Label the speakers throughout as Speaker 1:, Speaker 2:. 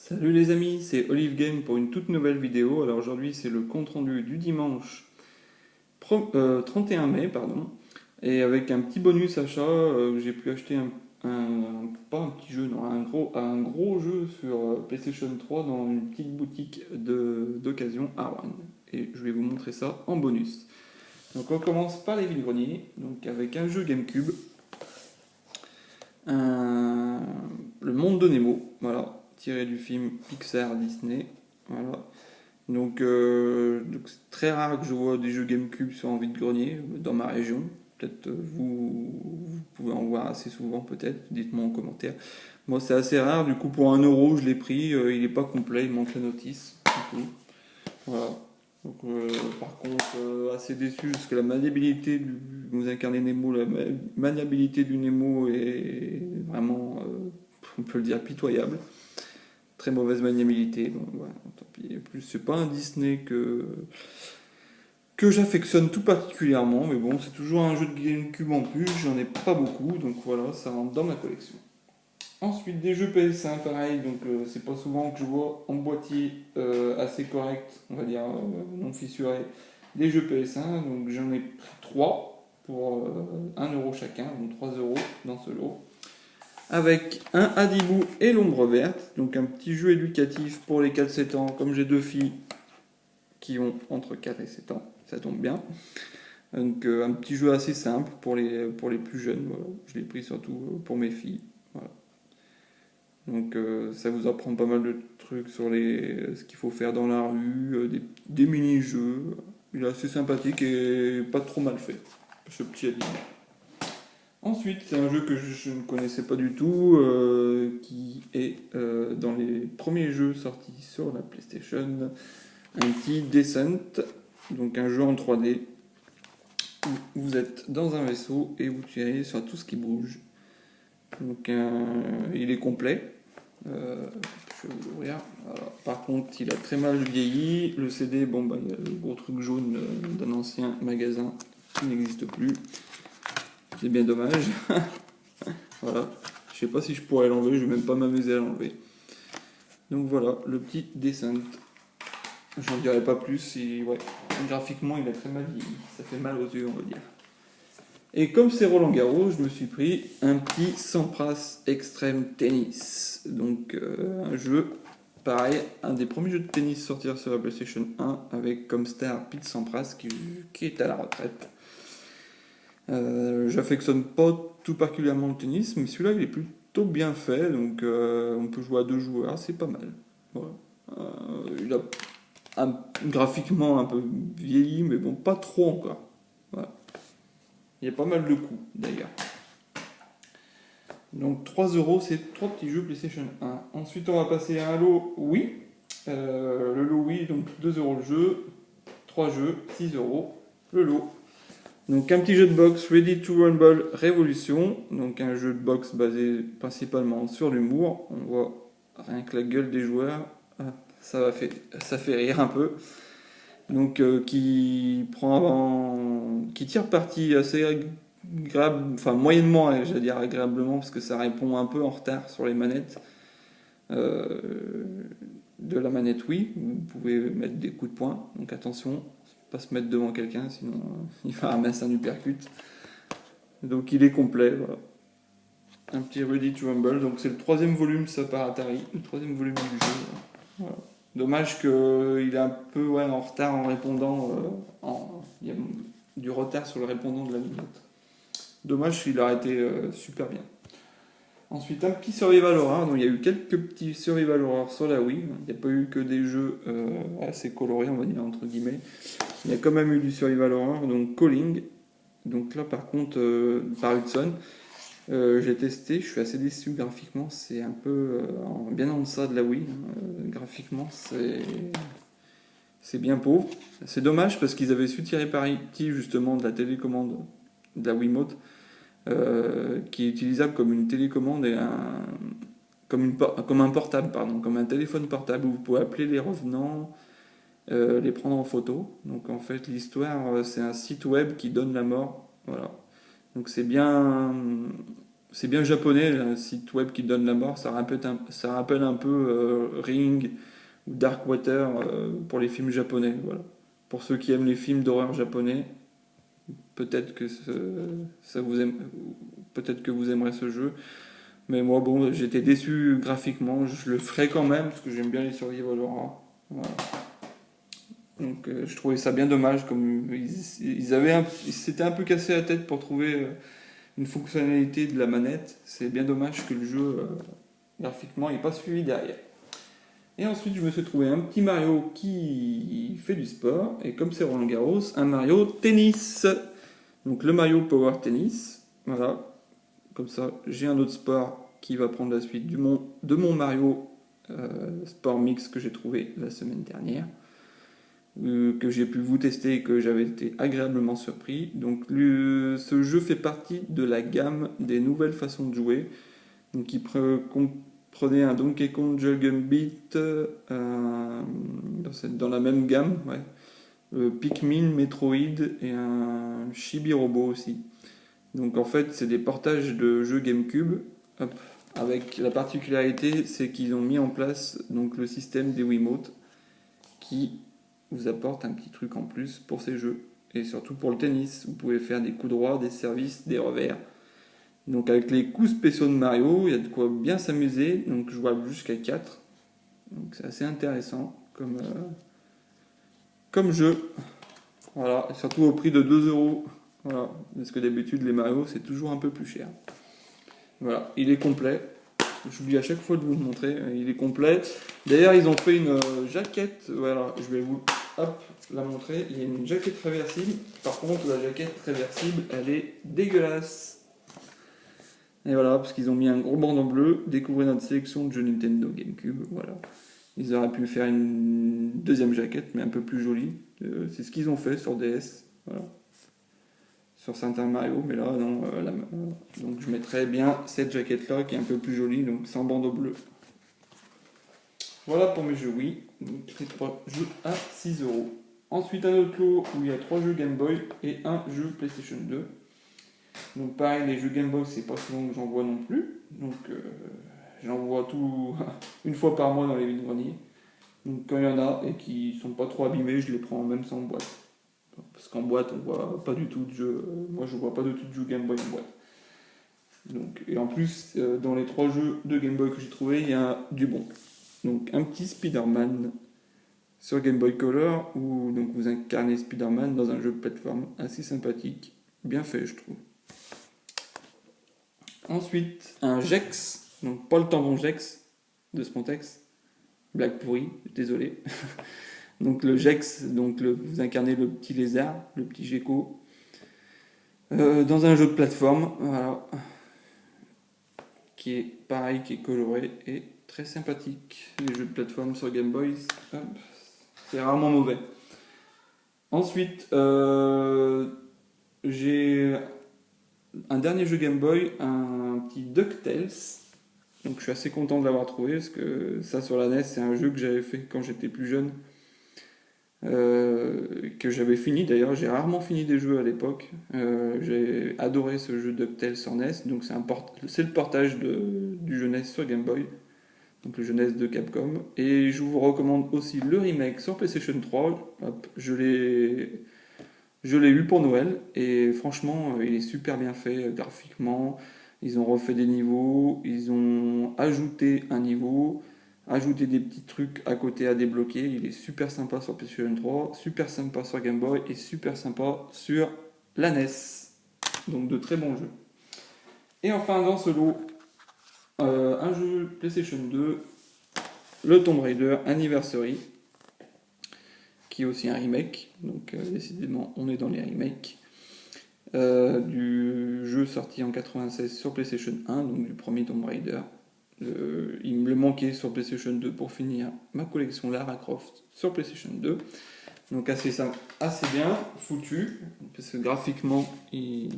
Speaker 1: Salut les amis, c'est Olive Game pour une toute nouvelle vidéo. Alors aujourd'hui c'est le compte rendu du dimanche 31 mai, pardon, et avec un petit bonus achat, j'ai pu acheter pas un petit jeu, non, un gros jeu sur PlayStation 3 dans une petite boutique d'occasion à Rouen. Et je vais vous montrer ça en bonus. Donc on commence par les vides-greniers, donc avec un jeu GameCube, un- le monde de Nemo, voilà, tiré du film Pixar Disney, voilà. Donc c'est très rare que je vois des jeux GameCube sur un vide-grenier dans ma région. Peut-être vous pouvez en voir assez souvent, peut-être. Dites-moi en commentaire. Moi, c'est assez rare. Du coup, pour 1 euro, je l'ai pris. Il n'est pas complet, il manque la notice. Du coup, voilà. Par contre, assez déçu parce que la maniabilité vous incarnez Nemo, la maniabilité du Nemo est vraiment, on peut le dire, pitoyable. Très mauvaise maniabilité. Bon, voilà, tant pis. En plus, c'est pas un Disney que j'affectionne tout particulièrement, mais bon, c'est toujours un jeu de GameCube en plus, j'en ai pas beaucoup, donc voilà, ça rentre dans ma collection. Ensuite, des jeux PS1, pareil, donc c'est pas souvent que je vois en boîtier assez correct, on va dire non fissuré, des jeux PS1, donc j'en ai pris 3 pour 1 euro chacun, donc 3 euros dans ce lot. Avec un Hadibou et l'ombre verte, donc un petit jeu éducatif pour les 4-7 ans, comme j'ai deux filles qui ont entre 4 et 7 ans, ça tombe bien. Donc un petit jeu assez simple pour les plus jeunes, voilà. Je l'ai pris surtout pour mes filles. Voilà. Donc ça vous apprend pas mal de trucs sur ce qu'il faut faire dans la rue, des mini-jeux. Il est assez sympathique et pas trop mal fait, ce petit Hadibou. Ensuite, c'est un jeu que je ne connaissais pas du tout, qui est dans les premiers jeux sortis sur la PlayStation, un petit Descent, donc un jeu en 3D, où vous êtes dans un vaisseau et vous tirez sur tout ce qui bouge. Donc il est complet. Je vais vous l'ouvrir. Voilà. Par contre, il a très mal vieilli. Le CD, bon, bah, il y a le gros truc jaune d'un ancien magasin qui n'existe plus. C'est bien dommage. Voilà. Je sais pas si je pourrais l'enlever, je vais même pas m'amuser à l'enlever. Donc voilà, le petit Descent. J'en dirai pas plus. Ouais, graphiquement, il a très mal vieilli. Ça fait mal aux yeux, on va dire. Et comme c'est Roland Garros, je me suis pris un petit Sampras Extreme Tennis. Donc un jeu, pareil, un des premiers jeux de tennis sortir sur la PlayStation 1 avec comme star Pete Sampras qui est à la retraite. J'affectionne pas tout particulièrement le tennis, mais celui-là il est plutôt bien fait, donc on peut jouer à deux joueurs, c'est pas mal. Voilà. Il a graphiquement un peu vieilli, mais bon, pas trop encore. Voilà. Il y a pas mal de coups d'ailleurs. Donc 3 euros, c'est 3 petits jeux PlayStation 1. Ensuite, on va passer à un lot Wii. Le lot Wii, donc 2 euros le jeu, 3 jeux, 6 euros le lot. Donc un petit jeu de boxe Ready to Rumble Révolution, donc un jeu de boxe basé principalement sur l'humour. On voit rien que la gueule des joueurs, ça fait rire un peu. Donc qui tire parti assez agréable, enfin moyennement, j'allais dire agréablement, parce que ça répond un peu en retard sur les manettes euh, de la manette Wii. Vous pouvez mettre des coups de poing, donc attention, pas se mettre devant quelqu'un, sinon il va ramasser un uppercut. Donc il est complet, voilà. Un petit Ready to Rumble, donc c'est le troisième volume, ça par Atari, le troisième volume du jeu. Voilà. Dommage qu'il est un peu en retard en répondant, il y a du retard sur le répondant de la minute. Dommage, il a été super bien. Ensuite, un petit Survival Horror. Donc, il y a eu quelques petits Survival Horror sur la Wii. Il n'y a pas eu que des jeux assez colorés, on va dire, entre guillemets. Il y a quand même eu du Survival Horror, donc Calling. Donc là, par contre, par Hudson, j'ai testé, je suis assez déçu graphiquement. C'est un peu bien en deçà de la Wii. Graphiquement, c'est bien pauvre. C'est dommage parce qu'ils avaient su tirer parti justement de la télécommande de la Wiimote. Qui est utilisable comme une télécommande et comme un portable, pardon, comme un téléphone portable où vous pouvez appeler les revenants, les prendre en photo. Donc en fait, l'histoire, c'est un site web qui donne la mort. Voilà. Donc c'est bien, c'est bien japonais, le site web qui donne la mort, ça rappelle un peu Ring ou Darkwater pour les films japonais. Voilà. Pour ceux qui aiment les films d'horreur japonais, peut-être que ça vous aime, peut-être que vous aimerez ce jeu. Mais moi, bon, j'étais déçu graphiquement. Je le ferai quand même parce que j'aime bien les survival horror. Voilà. Donc, je trouvais ça bien dommage. Comme ils s'étaient un peu cassé la tête pour trouver une fonctionnalité de la manette. C'est bien dommage que le jeu graphiquement n'ait pas suivi derrière. Et ensuite, je me suis trouvé un petit Mario qui fait du sport. Et comme c'est Roland Garros, un Mario tennis. Donc le Mario Power Tennis. Voilà. Comme ça, j'ai un autre sport qui va prendre la suite de mon Mario Sport Mix que j'ai trouvé la semaine dernière, que j'ai pu vous tester et que j'avais été agréablement surpris. Donc ce jeu fait partie de la gamme des nouvelles façons de jouer, donc qui comprenait un Donkey Kong Jungle Beat dans la même gamme, ouais. Pikmin, Metroid et un Chibi Robo aussi. Donc en fait, c'est des portages de jeux GameCube. Hop. Avec la particularité, c'est qu'ils ont mis en place donc, le système des Wiimotes qui vous apporte un petit truc en plus pour ces jeux. Et surtout pour le tennis, vous pouvez faire des coups droits, des services, des revers. Donc avec les coups spéciaux de Mario, il y a de quoi bien s'amuser. Donc jouable jusqu'à 4. Donc c'est assez intéressant comme jeu. Voilà, et surtout au prix de 2 euros. Voilà, parce que d'habitude les Mario c'est toujours un peu plus cher. Voilà, il est complet. J'oublie à chaque fois de vous le montrer. Il est complet. D'ailleurs, ils ont fait une jaquette. Voilà, je vais vous la montrer. Il y a une jaquette réversible. Par contre, la jaquette réversible, elle est dégueulasse. Et voilà, parce qu'ils ont mis un gros bandeau bleu. Découvrez notre sélection de jeux Nintendo GameCube. Voilà. Ils auraient pu faire une deuxième jaquette, mais un peu plus jolie. C'est ce qu'ils ont fait sur DS. Voilà. Sur certains Mario, mais là, non. Donc je mettrais bien cette jaquette-là qui est un peu plus jolie, donc sans bandeau bleu. Voilà pour mes jeux Wii. Donc les 3 jeux à 6 euros. Ensuite, un autre lot où il y a 3 jeux Game Boy et un jeu PlayStation 2. Donc pareil, les jeux Game Boy, c'est pas souvent que j'en vois non plus. Donc j'en vois tout une fois par mois dans les vides-greniers. Donc quand il y en a et qui sont pas trop abîmés, je les prends même sans boîte. Parce qu'en boîte, on voit pas du tout de jeu. Moi, je vois pas du tout de jeu Game Boy en boîte. Donc, et en plus, dans les 3 jeux de Game Boy que j'ai trouvé, il y a du bon. Donc, un petit Spider-Man sur Game Boy Color où donc, vous incarnez Spider-Man dans un jeu de plateforme assez sympathique, bien fait, je trouve. Ensuite, un Gex, donc pas le tampon Gex de Spontex, blague pourrie, désolé. Donc le Gex, donc vous incarnez le petit lézard, le petit gecko, dans un jeu de plateforme, voilà, qui est pareil, qui est coloré et très sympathique. Les jeux de plateforme sur Game Boy, c'est rarement mauvais. Ensuite, j'ai un dernier jeu Game Boy, un petit DuckTales. Donc je suis assez content de l'avoir trouvé parce que ça sur la NES, c'est un jeu que j'avais fait quand j'étais plus jeune. Que j'avais fini d'ailleurs, j'ai rarement fini des jeux à l'époque. J'ai adoré ce jeu DuckTales sur NES, donc c'est le portage du jeu NES sur Game Boy, donc le jeu NES de Capcom. Et je vous recommande aussi le remake sur PlayStation 3. Hop, je l'ai eu pour Noël et franchement, il est super bien fait graphiquement. Ils ont refait des niveaux, ils ont ajouté un niveau, ajouté des petits trucs à côté à débloquer. Il est super sympa sur PlayStation 3, super sympa sur Game Boy et super sympa sur la NES. Donc de très bons jeux. Et enfin dans ce lot, un jeu PlayStation 2, le Tomb Raider Anniversary, qui est aussi un remake. Donc décidément on est dans les remakes. Du jeu sorti en 96 sur PlayStation 1, donc du premier Tomb Raider. Il me le manquait sur PlayStation 2 pour finir ma collection Lara Croft sur PlayStation 2. Donc assez bien foutu, parce que graphiquement ils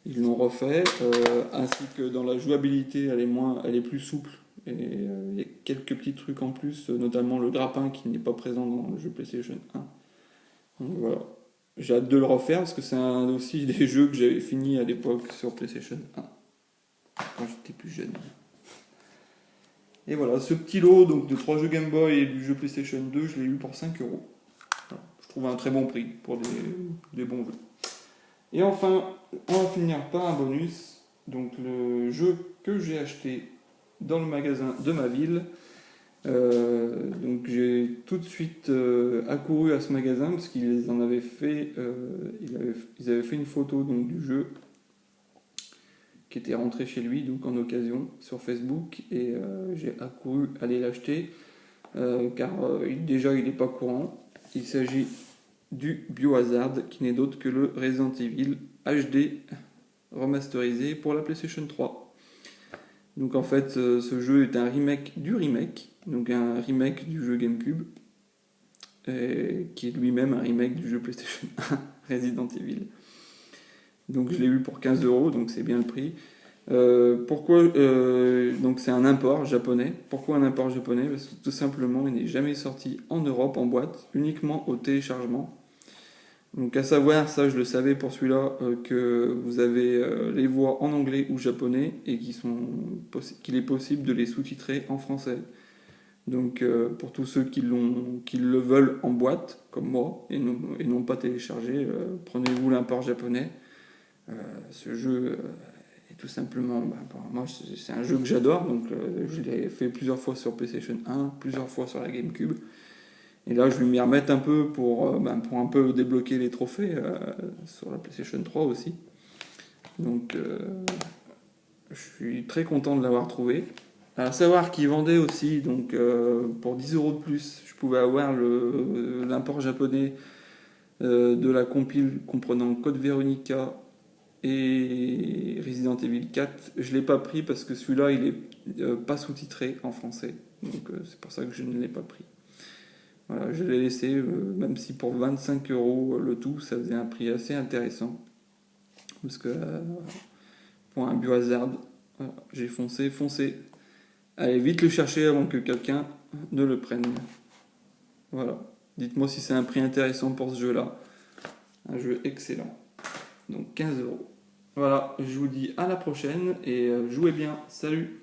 Speaker 1: l'ont refait, ainsi que dans la jouabilité elle est plus souple. Et il y a quelques petits trucs en plus, notamment le grappin qui n'est pas présent dans le jeu PlayStation 1. Donc voilà. J'ai hâte de le refaire parce que c'est aussi des jeux que j'avais fini à l'époque sur PlayStation 1. quand j'étais plus jeune. Et voilà, ce petit lot donc, de 3 jeux Game Boy et du jeu PlayStation 2, je l'ai eu pour 5 euros. Voilà, je trouve un très bon prix pour des bons jeux. Et enfin, on va finir par un bonus. Donc le jeu que j'ai acheté dans le magasin de ma ville. Donc j'ai tout de suite accouru à ce magasin parce qu'ils en avaient fait, ils avaient fait une photo donc, du jeu qui était rentré chez lui donc en occasion sur Facebook et j'ai accouru aller l'acheter car déjà il n'est pas courant. Il s'agit du Biohazard qui n'est d'autre que le Resident Evil HD remasterisé pour la PlayStation 3. Donc en fait ce jeu est un remake du remake, donc un remake du jeu GameCube qui est lui-même un remake du jeu PlayStation 1 Resident Evil. Donc je l'ai eu pour 15 euros, donc c'est bien le prix. Pourquoi donc c'est un import japonais. Pourquoi un import japonais? Parce que tout simplement il n'est jamais sorti en Europe en boîte, uniquement au téléchargement. Donc à savoir, ça je le savais pour celui-là, que vous avez les voix en anglais ou japonais et qu'il est possible de les sous-titrer en français. Donc pour tous ceux qui le veulent en boîte, comme moi, et non pas téléchargé, prenez-vous l'import japonais. Ce jeu est tout simplement, pour moi c'est un jeu que j'adore, donc je l'ai fait plusieurs fois sur PlayStation 1, plusieurs fois sur la GameCube. Et là, je vais m'y remettre un peu pour un peu débloquer les trophées sur la PlayStation 3 aussi. Donc, je suis très content de l'avoir trouvé. À savoir qu'il vendait aussi, donc pour 10 euros de plus, je pouvais avoir l'import japonais de la compile comprenant Code Veronica et Resident Evil 4. Je ne l'ai pas pris parce que celui-là, il n'est pas sous-titré en français. Donc, c'est pour ça que je ne l'ai pas pris. Voilà, je l'ai laissé, même si pour 25 euros le tout, ça faisait un prix assez intéressant. Parce que pour un Biohazard, voilà, j'ai foncé. Allez vite le chercher avant que quelqu'un ne le prenne. Voilà. Dites-moi si c'est un prix intéressant pour ce jeu-là. Un jeu excellent. Donc 15 euros. Voilà, je vous dis à la prochaine et jouez bien. Salut!